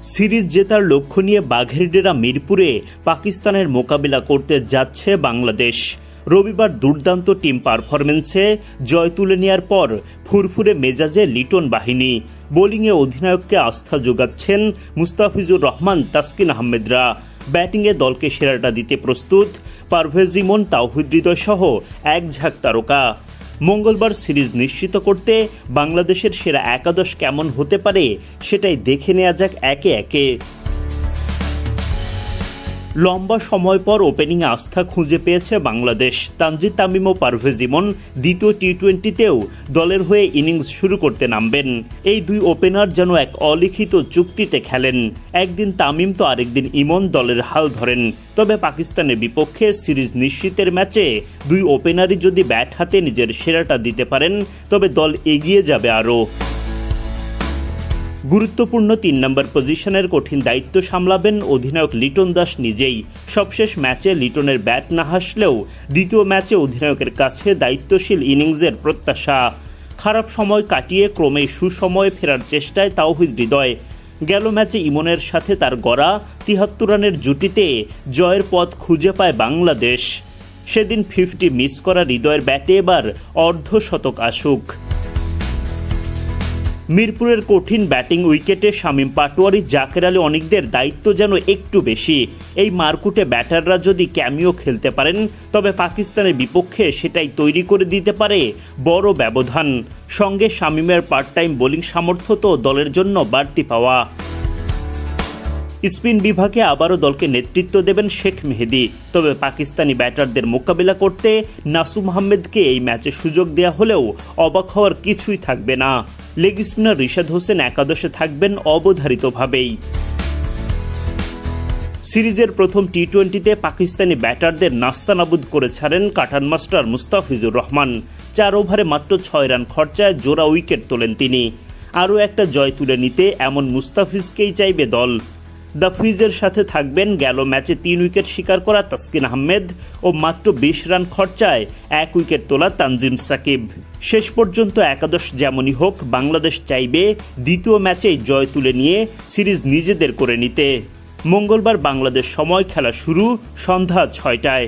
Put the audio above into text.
Series জেতার লক্ষ্য নিয়ে বাঘের ডেরা মিরপুরে পাকিস্তানের মোকাবিলা করতে যাচ্ছে বাংলাদেশ। রবিবার দুর্দান্ত টিম পারফরমেন্সে জয় তুলে নেওয়ার পর ফুরফুরে মেজাজে লিটন বাহিনী। বোলিংয়ে অধিনায়ককে আস্থা যোগাচ্ছেন মুস্তাফিজুর রহমান, তাসকিন আহমেদরা। ব্যাটিংয়ে দলকে সেরাটা দিতে প্রস্তুত পারভেজ ইমন, তাওহিদ হৃদয় সহ এক ঝাঁক তারকা। মঙ্গলবার সিরিজ নিশ্চিত করতে বাংলাদেশের সেরা একাদশ কেমন হতে পারে সেটাই দেখে নেওয়া যাক একে একে। লম্বা সময় পর ওপেনিংয়ে আস্থা খুঁজে পেয়েছে বাংলাদেশ। তানজিদ তামিম ও পারভেজ ইমন দ্বিতীয় টি-20তেও দলের হয়ে ইনিংস শুরু করতে নামবেন। এই দুই ওপেনার যেন এক অলিখিত চুক্তিতে খেলেন। একদিন তামিম তো আরেকদিন ইমন দলের হাল ধরেন। তবে পাকিস্তানের বিপক্ষে সিরিজ নিশ্চিতের ম্যাচে দুই ওপেনারই যদি ব্যাট হাতে নিজের সেরাটা দিতে পারেন তবে দল এগিয়ে যাবে আরও। গুরুত্বপূর্ণ ৩ নম্বর পজিশনের কঠিন দায়িত্ব সামলাবেন অধিনায়ক লিটন দাস নিজেই। সবশেষ ম্যাচে লিটনের ব্যাট না হাসলেও দ্বিতীয় ম্যাচে অধিনায়কের কাছে দায়িত্বশীল ইনিংসের প্রত্যাশা। খারাপ সময় কাটিয়ে ক্রমেই সুসময়ে ফেরার চেষ্টায় তাওহিদ হৃদয়। গেল ম্যাচে ইমনের সাথে তার গড়া ৭৩ রানের জুটিতে জয়ের পথ খুঁজে পায় বাংলাদেশ। সেদিন 50 মিস করা হৃদয়ের ব্যাটে এবার অর্ধশতক আসুক। মিরপুরের কঠিন ব্যাটিং উইকেটে শামীম পাটোয়ারি, জাকের আলী অনিকদের দায়িত্ব যেন একটু বেশি। এই মারকুটে ব্যাটাররা যদি ক্যামিও খেলতে পারেন তবে পাকিস্তানের বিপক্ষে সেটাই তৈরি করে দিতে পারে বড় ব্যবধান। সঙ্গে শামীমের পার্ট টাইম বোলিং সামর্থ্য তো দলের জন্য বাড়তি পাওয়া। স্পিন বিভাগে আবারও দলকে নেতৃত্ব দেবেন শেখ মেহেদী। তবে পাকিস্তানি ব্যাটারদের মোকাবিলা করতে নাসুম আহমেদকে এই ম্যাচে সুযোগ দেয়া হলেও অবাক হওয়ার কিছুই থাকবে না। লেগ স্পিনার রিশাদ হোসেন একাদশে থাকবেন অবধারিতভাবেই। সিরিজের প্রথম টি-20তে পাকিস্তানি ব্যাটারদের নাস্তানাবুদ করে ছাড়েন কাটান মাস্টার মুস্তাফিজুর রহমান। 4 ওভারে মাত্র 6 রান খরচায় জোড়া উইকেট তোলেন তিনি। আরও একটা জয় তুলে নিতে এমন মুস্তাফিজকেই চাইবে দল। দ্য ফিজের সাথে থাকবেন গেল ম্যাচে 3 উইকেট শিকার করা তাসকিন আহমেদ ও মাত্র 20 রান খরচায় 1 উইকেট তোলা তানজিম সাকিব। শেষ পর্যন্ত একাদশ যেমনই হোক, বাংলাদেশ চাইবে দ্বিতীয় ম্যাচেই জয় তুলে নিয়ে সিরিজ নিজেদের করে নিতে। মঙ্গলবার বাংলাদেশ সময় খেলা শুরু সন্ধ্যা 6টায়।